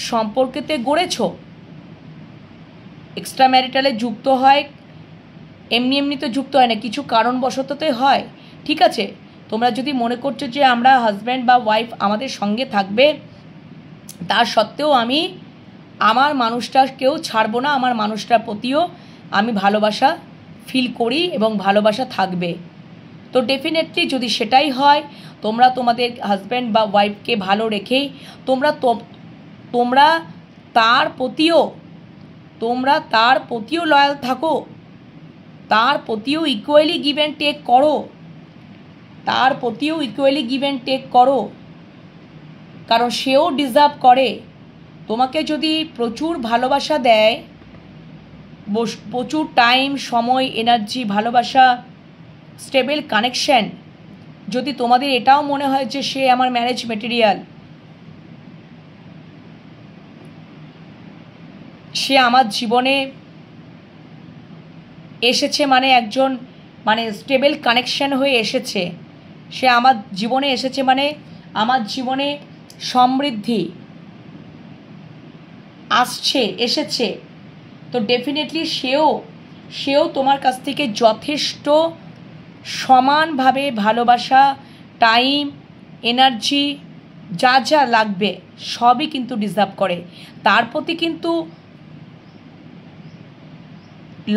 সম্পর্কেতে গড়েছো। এক্সট্রা ম্যারিটালে যুক্ত হয় এমনি এমনি তো যুক্ত হয় না, কিছু কারণবশতই হয়। ঠিক আছে, তোমরা যদি মনে করছো যে আমরা হাজব্যান্ড বা ওয়াইফ আমাদের সঙ্গে থাকবে, তার সত্ত্বেও আমি আমার মানুষটাকেও ছাড়বো না, আমার মানুষটার প্রতিও আমি ভালোবাসা ফিল করি এবং ভালোবাসা থাকবে, তো ডেফিনেটলি যদি সেটাই হয়, তোমরা তোমাদের হাজব্যান্ড বা ওয়াইফকে ভালো রেখেই তোমরা তার প্রতিও লয়াল থাকো, তার প্রতিও ইকুয়ালি গিভ অ্যান্ড টেক করো, কারণ সেও ডিজার্ভ করে। তোমাকে যদি প্রচুর ভালোবাসা দেয়, প্রচুর টাইম, সময়, এনার্জি, ভালোবাসা, স্টেবল কানেকশন, যদি তোমাদের এটাও মনে হয় যে সে আমার ম্যারেজ মেটেরিয়াল, সে আমার জীবনে এসেছে মানে একজন মানে স্টেবল কানেকশন হয়ে এসেছে, সে আমার জীবনে এসেছে মানে আমার জীবনে সমৃদ্ধি এসেছে, তো ডেফিনেটলি সেও তোমার কাছ থেকে যথেষ্ট সমানভাবে ভালোবাসা, টাইম, এনার্জি যা যা লাগবে সবই কিন্তু ডিজার্ভ করে। তার প্রতি কিন্তু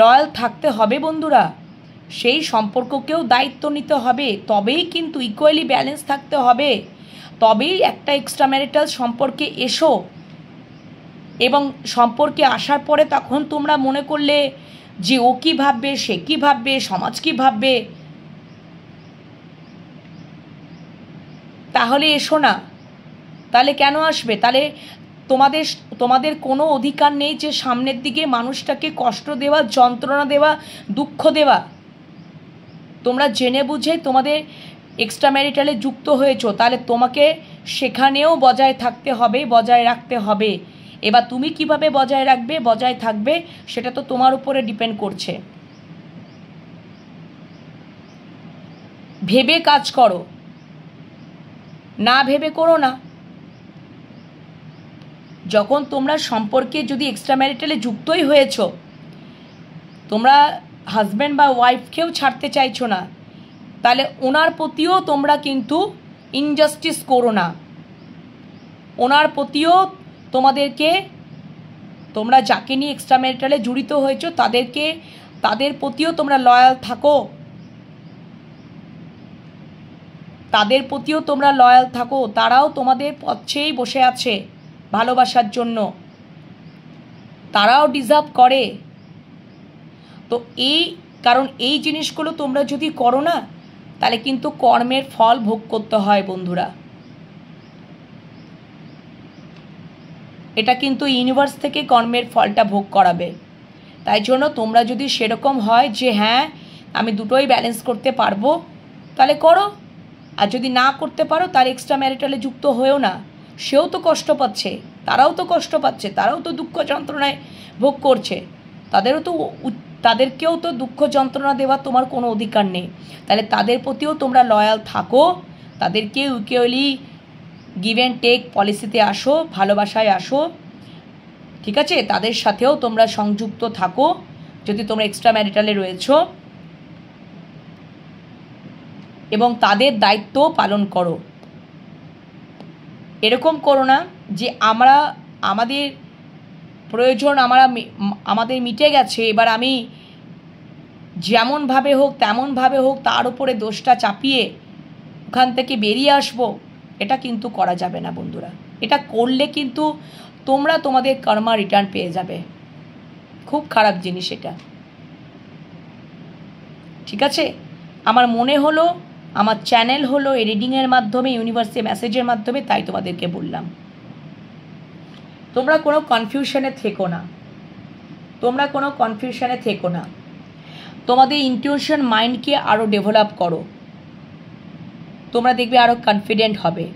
লয়াল থাকতে হবে বন্ধুরা, সেই সম্পর্ককেও দায়িত্ব নিতে হবে, তবেই কিন্তু ইকুয়ালি ব্যালেন্স থাকতে হবে, তবেই একটা এক্সট্রা ম্যারিটাল সম্পর্কে এসো। এবং সম্পর্কে আসার পরে তখন তোমরা মনে করলে যে ও কী ভাববে, সে কী ভাববে, সমাজ কী ভাববে, তাহলে এসো না। তাহলে কেন আসবে? তাহলে তোমাদের কোনো অধিকার নেই যে সামনের দিকে মানুষটাকে কষ্ট দেওয়া, যন্ত্রণা দেওয়া, দুঃখ দেওয়া। তোমরা জেনে বুঝে তোমাদের এক্সট্রা ম্যারিটালে যুক্ত হয়েছো, তাহলে তোমাকে সেখানেও বজায় থাকতে হবে, বজায় রাখতে হবে। এবার তুমি কিভাবে বজায় থাকবে সেটা তো তোমার উপরে ডিপেন্ড করছে। ভেবে কাজ করো, না ভেবে করো না। যখন তোমরা সম্পর্কে যদি এক্সট্রা ম্যারিটালে যুক্তই হয়েছো, তোমরা হাজব্যান্ড বা ওয়াইফকেও ছাড়তে চাইছো না, তাহলে ওনার প্রতিও তোমরা কিন্তু ইনজাস্টিস করো না। ওনার প্রতিও তোমরা যাকে নিয়ে এক্সট্রা ম্যারিটালে জড়িত হয়েছো তাদের প্রতিও তোমরা লয়াল থাকো, তারাও তোমাদের পক্ষেই বসে আছে ভালোবাসার জন্য, তারাও ডিজার্ভ করে। তো কারণ এই জিনিসগুলো তোমরা যদি করো না, তাহলে কিন্তু কর্মের ফল ভোগ করতে হয় বন্ধুরা। এটা কিন্তু ইউনিভার্স থেকে কর্মের ফলটা ভোগ করাবে। তাই জন্য তোমরা যদি সেরকম হয় যে হ্যাঁ আমি দুটোই ব্যালেন্স করতে পারবো, তাহলে করো। আর যদি না করতে পারো তার এক্সট্রা ম্যারিটালে যুক্ত হয়েও না। সেও তো কষ্ট পাচ্ছে, তারাও তো কষ্ট পাচ্ছে, তারাও তো দুঃখ যন্ত্রণায় ভোগ করছে, তাদেরকেও তো দুঃখ যন্ত্রণা দেওয়া তোমার কোনো অধিকার নেই। তাহলে তাদের প্রতিও তোমরা লয়াল থাকো, তাদেরকে ইকুয়ালি গিভ অ্যান্ড টেক পলিসিতে আসো, ভালোবাসায় আসো, ঠিক আছে? তাদের সাথেও তোমরা সংযুক্ত থাকো যদি তোমরা এক্সট্রা ম্যারিটালে রয়েছো, এবং তাদের দায়িত্ব পালন করো। এরকম করো না যে আমাদের প্রয়োজন আমাদের মিটে গেছে, এবার আমি যেমনভাবে হোক তেমনভাবে হোক তার উপরে দোষটা চাপিয়ে ওখান থেকে বেরিয়ে আসবো। এটা কিন্তু করা যাবে না বন্ধুরা। এটা করলে কিন্তু তোমরা তোমাদের কর্মা রিটার্ন পেয়ে যাবে। খুব খারাপ জিনিস এটা, ঠিক আছে? আমার মনে হলো, আমার চ্যানেল হলো এই রিডিংয়ের মাধ্যমে, ইউনিভার্সে মেসেজের মাধ্যমে, তাই তোমাদেরকে বললাম। তোমরা কোনো কনফিউশনে থেকো না, তোমাদের ইনটিউশন মাইন্ডকে আরও ডেভেলপ করো। তোমরা দেখবে আরও কনফিডেন্ট হবে।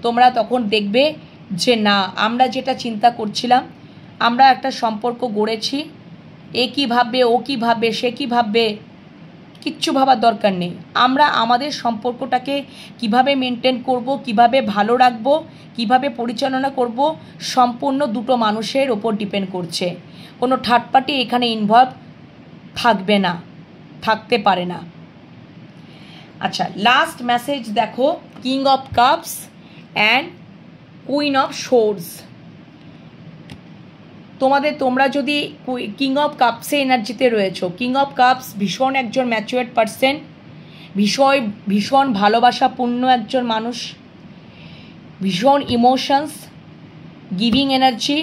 তোমরা তখন দেখবে যে না, আমরা যেটা চিন্তা করছিলাম, আমরা একটা সম্পর্ক গড়েছি, এ কী ভাববে, ও কী ভাববে, সে কী ভাববে, কিচ্ছু ভাবার দরকার নেই। আমরা আমাদের সম্পর্কটাকে কিভাবে মেনটেন করব, কিভাবে ভালো রাখব, কিভাবে পরিচালনা করব, সম্পূর্ণ দুটো মানুষের ওপর ডিপেন্ড করছে। কোনো থার্ড পার্টি এখানে ইনভলভ থাকবে না, থাকতে পারে না। আচ্ছা, লাস্ট মেসেজ দেখো, king of cups and queen of source. তোমরা যদি কিং অফ কাপসে এনার্জিতে রয়েছো, কিং অফ কাপস ভীষণ একজন ম্যাচুয়ার্ড পারসন, ভীষণ ভালোবাসাপূর্ণ একজন মানুষ, ভীষণ ইমোশনস, গিভিং এনার্জি,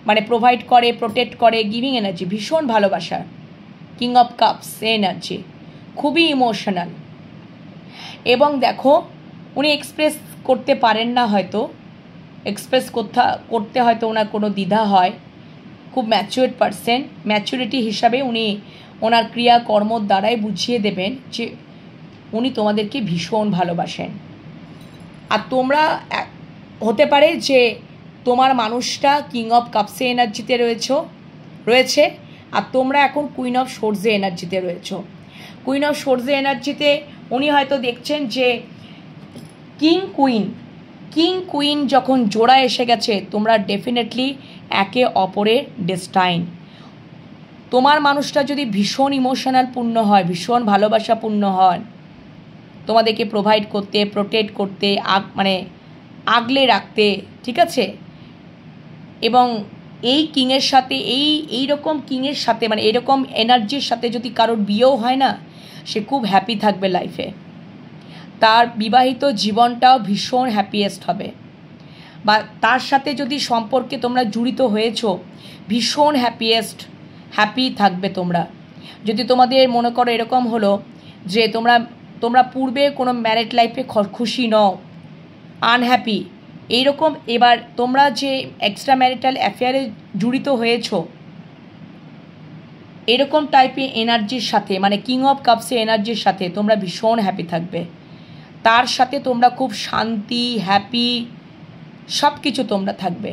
মানে প্রোভাইড করে, প্রোটেক্ট করে, গিভিং এনার্জি, ভীষণ ভালোবাসা। কিং অফ কাপস এনার্জি খুবই ইমোশনাল। এবং দেখো, উনি এক্সপ্রেস করতে পারেন না, হয়তো এক্সপ্রেস করতে হয়তো ওনার কোনো দ্বিধা হয়। খুব ম্যাচিউরড পারসন, ম্যাচুরিটি হিসাবে উনি ওনার ক্রিয়াকর্মর দ্বারাই বুঝিয়ে দেবেন যে উনি তোমাদেরকে ভীষণ ভালোবাসেন। আর তোমরা হতে পারে যে তোমার মানুষটা কিং অফ কাপসে এনার্জিতে রয়েছে, আর তোমরা এখন কুইন অফ সোর্সে এনার্জিতে রয়েছো। কুইন অফ সোর্সে এনার্জিতে উনি হয়তো দেখছেন যে কিং কুইন যখন জোড়া এসে গেছে, তোমরা ডেফিনেটলি একে অপরের ডেস্টাইন। তোমার মানুষটা যদি ভীষণ ইমোশনাল পূর্ণ হয়, ভীষণ ভালোবাসাপূর্ণ হয়, তোমাদেরকে প্রোভাইড করতে, প্রোটেক্ট করতে, মানে আগলে রাখতে, ঠিক আছে। এবং এই কিংয়ের সাথে, এইরকম কিংয়ের সাথে, মানে এরকম এনার্জির সাথে যদি কারোর বিয়েও হয় না, সে খুব হ্যাপি থাকবে লাইফে। তার বিবাহিত জীবনটাও ভীষণ হ্যাপিয়েস্ট হবে। বা তার সাথে যদি সম্পর্কে তোমরা জড়িত হয়েছো, ভীষণ হ্যাপি থাকবে তোমরা। যদি তোমাদের মনে করো এরকম হলো যে তোমরা পূর্বে কোনো ম্যারিড লাইফে খুশি নও, আনহ্যাপি, এইরকম, এবার তোমরা যে এক্সট্রা ম্যারিটাল অ্যাফেয়ারে জড়িত হয়েছো, এরকম টাইপের এনার্জির সাথে, মানে কিং অফ কাপসের এনার্জির সাথে তোমরা ভীষণ হ্যাপি থাকবে। তার সাথে তোমরা খুব শান্তি, হ্যাপি, সব কিছু তোমরা থাকবে,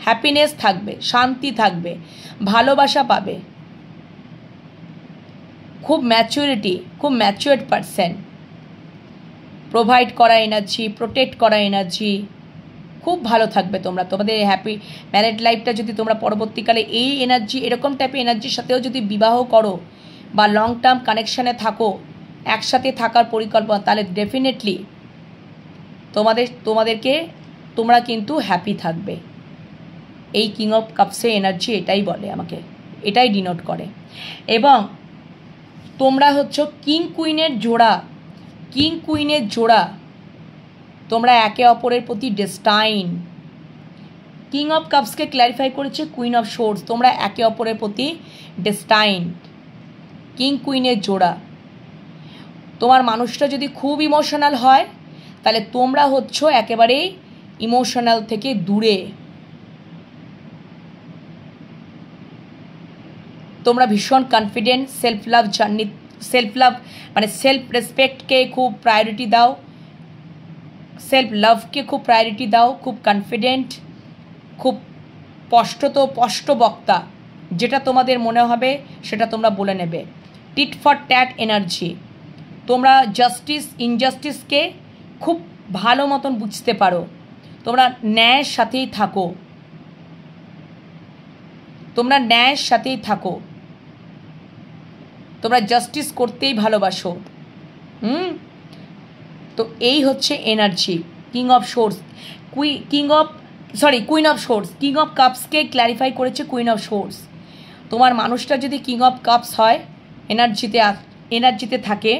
হ্যাপিনেস থাকবে, শান্তি থাকবে, ভালোবাসা পাবে। খুব ম্যাচিউরড পারসন, প্রোভাইড করা এনার্জি, প্রোটেক্ট করা এনার্জি, খুব ভালো থাকবে তোমরা। তোমাদের হ্যাপি ম্যারিড লাইফটা যদি তোমরা পরবর্তীকালে এই এনার্জি, এরকম টাইপের এনার্জির সাথেও যদি বিবাহ করো বা লং টার্ম কানেকশানে থাকো, একসাথে থাকার পরিকল্পনা, তাহলে ডেফিনেটলি তোমরা কিন্তু হ্যাপি থাকবে। এই কিং অফ কাপসের এনার্জি এটাই বলে, আমাকে এটাই ডিনোট করে। এবং তোমরা হচ্ছে কিং কুইনের জোড়া, তোমরা একে অপরের প্রতি ডেস্টাইন। কিং অফ কাপসকে ক্ল্যারিফাই করেছে কুইন অফ সোর্স, তোমরা একে অপরের প্রতি ডেস্টাইন, কিং কুইনের জোড়া। তোমার মানুষটা যদি খুব ইমোশনাল হয়, তাহলে তোমরা হচ্ছ একেবারেই ইমোশনাল থেকে দূরে। তোমরা ভীষণ কনফিডেন্ট, সেলফ লাভ মানে সেলফ রেসপেক্টকে খুব প্রায়োরিটি দাও, সেলফ লাভকে খুব প্রায়োরিটি দাও, খুব কনফিডেন্ট, খুব স্পষ্ট বক্তা। যেটা তোমাদের মনে হবে সেটা তোমরা বলে নেবে। টিট ফর ট্যাট এনার্জি, তোমরা ইনজাস্টিসকে খুব ভালো মতন বুঝতে পারো। তোমরা ন্যায়ের সাথেই থাকো, তোমরা জাস্টিস করতেই ভালোবাসো। তো এই হচ্ছে energy queen of swords. King of কাপসকে ক্ল্যারিফাই করেছে কুইন অফ সোর্স। তোমার মানুষটা যদি কিং অফ কাপস হয়, এনার্জিতে থাকে,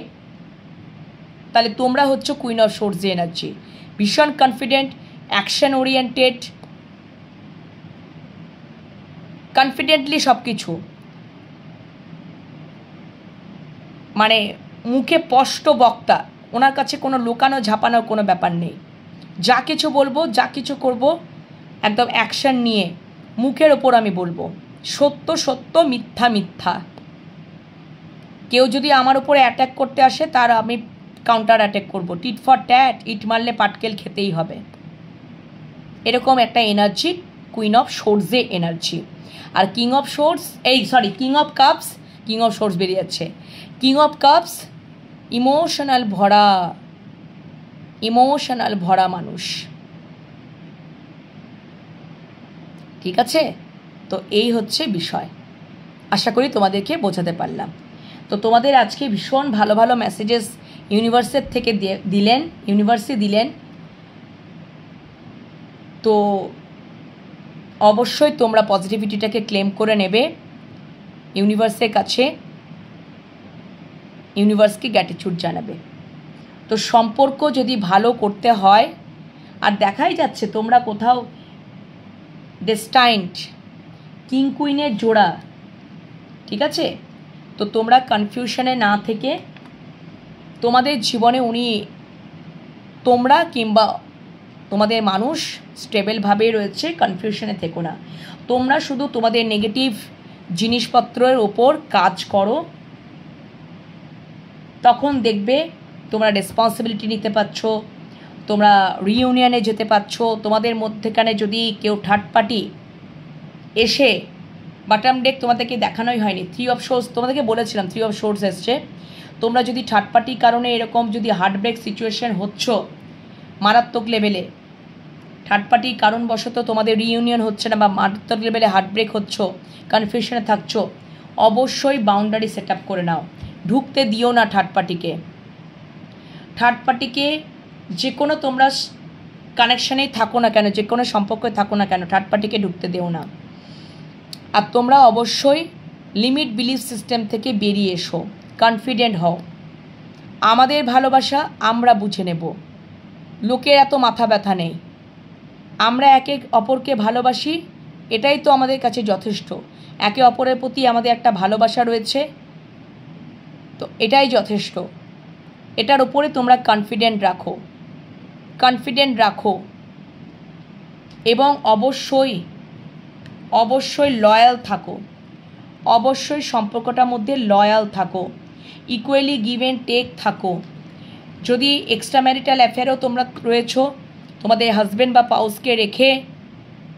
তাহলে তোমরা হচ্ছে কুইন অফ সোর্স এনার্জি। ভীষণ কনফিডেন্ট, অ্যাকশন ওরিয়েন্টেড, কনফিডেন্টলি সব কিছু, মানে মুখে স্পষ্ট বক্তা। ওনার কাছে কোনো লুকানো ঝাপানোর কোনো ব্যাপার নেই। যা কিছু বলবো, যা কিছু করব, একদম অ্যাকশন নিয়ে মুখের ওপর আমি বলবো। সত্য সত্য, মিথ্যা মিথ্যা। কেউ যদি আমার উপরে অ্যাট্যাক করতে আসে তার আমি কাউন্টার অ্যাট্যাক করবো, টিট ফর ট্যাট, ইট মারলে পাটকেল খেতেই হবে, এরকম একটা এনার্জি কুইন অফ সোর্সে এনার্জি। আর king of swords king of cups, king of swords বেরিয়ে যাচ্ছে, কিং অফ কাপস ইমোশনাল ভরা মানুষ, ঠিক আছে? তো এই হচ্ছে বিষয়, আশা করি তোমাদেরকে বোঝাতে পারলাম। তো তোমাদের আজকে ভীষণ ভালো ভালো মেসেজেস ইউনিভার্সের থেকে ইউনিভার্সই দিলেন। তো অবশ্যই তোমরা পজিটিভিটিটাকে ক্লেম করে নেবে ইউনিভার্সের কাছে, ইউনিভার্সকে গ্র্যাটিটিউড জানাবে। তো সম্পর্ক যদি ভালো করতে হয়, আর দেখাই যাচ্ছে তোমরা কোথাও ডেস্টাইন্ড কিং কুইনের জোড়া, ঠিক আছে? তো তোমরা কনফিউশনে না থেকে তোমাদের জীবনে তোমরা কিংবা তোমাদের মানুষ স্টেবলভাবেই রয়েছে, কনফিউশনে থেকো না। তোমরা শুধু তোমাদের নেগেটিভ জিনিসপত্রের ওপর কাজ করো, তখন দেখবে তোমরা রেসপন্সিবিলিটি নিতে পারছো, তোমরা রিইউনিয়নে যেতে পারছো। তোমাদের মধ্যেখানে যদি কেউ থার্ড পার্টি এসে, বাটাম ডেক তোমাদেরকে দেখানোই হয়নি, 3 অফ সোর্স তোমাদেরকে বলেছিলাম, 3 অফ সোর্স এসছে। তোমরা যদি থার্ড পার্টির কারণে এরকম যদি হার্ট ব্রেক সিচুয়েশন হচ্ছ মারাত্মক লেভেলে, থার্ড পার্টির কারণবশত তোমাদের রিইউনিয়ন হচ্ছে না বা মারাত্মক লেভেলে হার্ট ব্রেক হচ্ছ, কনফিউশনে থাকছো, অবশ্যই বাউন্ডারি সেট আপ করে নাও। ঢুকতে দিও না থার্ড পার্টিকে, যে কোনো তোমরা কানেকশানেই থাকো না কেন, যে কোনো সম্পর্কে থাকো না কেন, থার্ড পার্টিকে ঢুকতে দিও না। আর তোমরা অবশ্যই লিমিট বিলিফ সিস্টেম থেকে বেরিয়ে এসো, কনফিডেন্ট হও। আমাদের ভালোবাসা আমরা বুঝে নেব, লোকের এত মাথা ব্যথা নেই। আমরা একে অপরকে ভালোবাসি, এটাই তো আমাদের কাছে যথেষ্ট। একে অপরের প্রতি আমাদের একটা ভালোবাসা রয়েছে, তো এটাই যথেষ্ট। এটার উপরে তোমরা কনফিডেন্ট রাখো এবং অবশ্যই লয়াল থাকো, অবশ্যই সম্পর্কটার মধ্যে লয়াল থাকো, ইকুয়ালি গিভ অ্যান্ড টেক থাকো। যদি এক্সট্রা ম্যারিটাল অ্যাফেয়ারও তোমরা রয়েছো, তোমাদের হাজব্যান্ড বা পাউসকে রেখে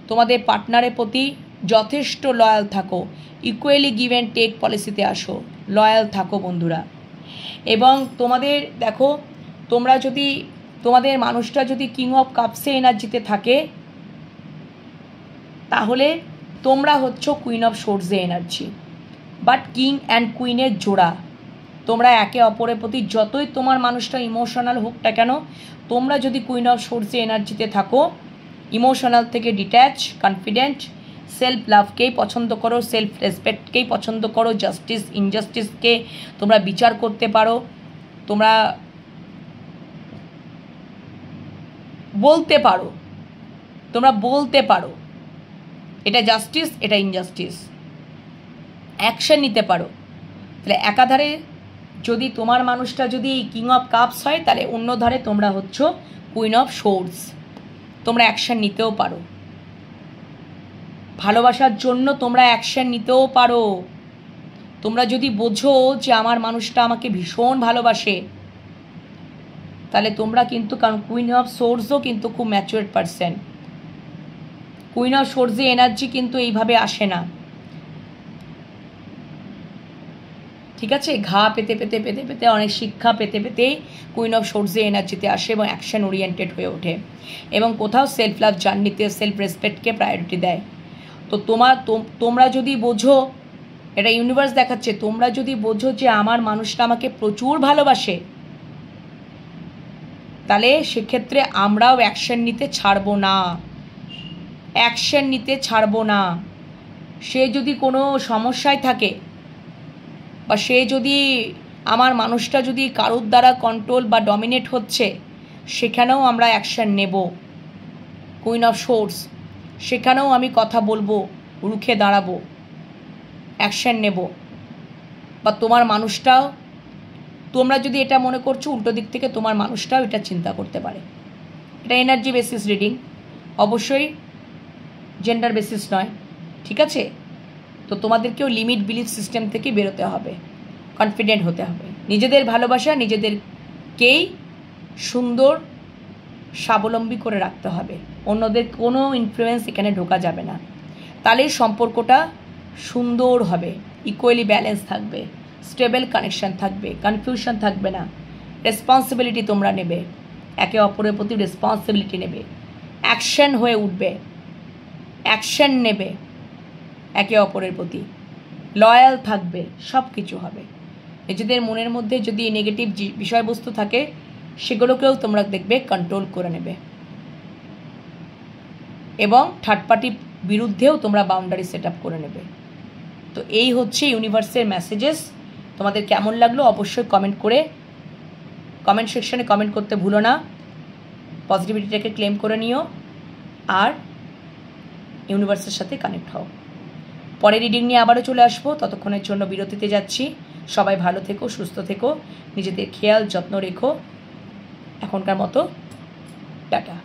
তোমাদের পার্টনারের প্রতি যথেষ্ট লয়াল থাকো, ইকুয়ালি গিভ অ্যান্ড টেক পলিসিতে আসো, লয়াল থাকো বন্ধুরা। এবং তোমাদের দেখো, তোমরা যদি তোমাদের মানুষটা যদি কিং অফ কাপসে এনার্জিতে থাকে, তাহলে তোমরা হচ্ছ কুইন অফ সোর্সে এনার্জি, বাট কিং অ্যান্ড কুইনের জোড়া। তোমরা একে অপরের প্রতি যতই তোমার মানুষটা ইমোশনাল হোক না কেন, তোমরা যদি কুইন অফ সোর্সে এনার্জিতে থাকো, ইমোশনাল থেকে ডিট্যাচ, কনফিডেন্ট, সেলফ লাভকেই পছন্দ করো, সেলফ রেসপেক্টকেই পছন্দ করো, জাস্টিস ইনজাস্টিসকে তোমরা বিচার করতে পারো, তোমরা বলতে পারো এটা জাস্টিস, এটা ইনজাস্টিস, অ্যাকশন নিতে পারো। তাহলে একাধারে যদি তোমার মানুষটা যদি কিং অফ কাপস হয়, তাহলে অন্য ধারে তোমরা হচ্ছ কুইন অফ সোর্স, তোমরা অ্যাকশন নিতেও পারো, ভালোবাসার জন্য তোমরা অ্যাকশন নিতেও পারো। তোমরা যদি বোঝো যে আমার মানুষটা আমাকে ভীষণ ভালোবাসে, তাহলে তোমরা কিন্তু, কারণ কুইন অফ সোর্সও কিন্তু খুব ম্যাচুয়ার্ড পারসন, কুইন অফ সোর্সে এনার্জি কিন্তু এইভাবে আসে না, ঠিক আছে? ঘা পেতে পেতে পেতে পেতে অনেক শিক্ষা পেতে পেতেই কুইন অফ সোর্সে এনার্জিতে আসে এবং অ্যাকশন ওরিয়েন্টেড হয়ে ওঠে এবং কোথাও সেলফ লাভ জার্নিতে সেলফ রেসপেক্টকে প্রায়োরিটি দেয়। তো তোমরা যদি বোঝো, এটা ইউনিভার্স দেখাচ্ছে, তোমরা যদি বোঝো যে আমার মানুষটা আমাকে প্রচুর ভালোবাসে, তাহলে সেক্ষেত্রে আমরাও অ্যাকশন নিতে ছাড়বো না। সে যদি কোনো সমস্যায় থাকে বা সে যদি আমার মানুষটা যদি কারোর দ্বারা কন্ট্রোল বা ডমিনেট হচ্ছে, সেখানেও আমরা অ্যাকশন নেব, কুইন অফ সোর্স, সেখানেও আমি কথা বলবো, রুখে দাঁড়াবো, অ্যাকশন নেব। বা তোমার মানুষটাও, তোমরা যদি এটা মনে করছো, উল্টো দিক থেকে তোমার মানুষটাও এটা চিন্তা করতে পারে। এটা এনার্জি বেসিস রিডিং, অবশ্যই জেন্ডার বেসিস নয়, ঠিক আছে? তো তোমাদেরকেও লিমিট বিলিফ সিস্টেম থেকে বেরোতে হবে। কনফিডেন্ট হতে হবে, নিজেদের ভালোবাসা নিজেদেরকেই সুন্দর স্বাবলম্বী করে রাখতে হবে, অন্যদের কোনো ইনফ্লুয়েন্স এখানে ঢোকা যাবে না। তাহলে সম্পর্কটা সুন্দর হবে, ইকুয়ালি ব্যালেন্স থাকবে, স্টেবল কানেকশান থাকবে, কনফিউশন থাকবে না। রেসপন্সিবিলিটি তোমরা নেবে, একে অপরের প্রতি রেসপন্সিবিলিটি নেবে, অ্যাকশন হয়ে উঠবে, অ্যাকশন নেবে একে অপরের প্রতি, লয়াল থাকবে, সব কিছু হবে। নিজেদের মনের মধ্যে যদি নেগেটিভ বিষয়বস্তু থাকে সেগুলোকেও তোমরা দেখবে কন্ট্রোল করে নেবে, এবং থার্ড পার্টির বিরুদ্ধেও তোমরা বাউন্ডারি সেট আপ করে নেবে। তো এই হচ্ছে ইউনিভার্সের মেসেজেস। তোমাদের কেমন লাগলো অবশ্যই কমেন্ট সেকশনে কমেন্ট করতে ভুলো না। পজিটিভিটিটাকে ক্লেম করে নিও আর ইউনিভার্সের সাথে কানেক্ট হও। পরে রিডিং নিয়ে আবারও চলে আসবো, ততক্ষণের জন্য বিরতিতে যাচ্ছি। সবাই ভালো থেকো, সুস্থ থেকো, নিজেদের খেয়াল যত্ন রেখো। এখনকার মতো টাটা।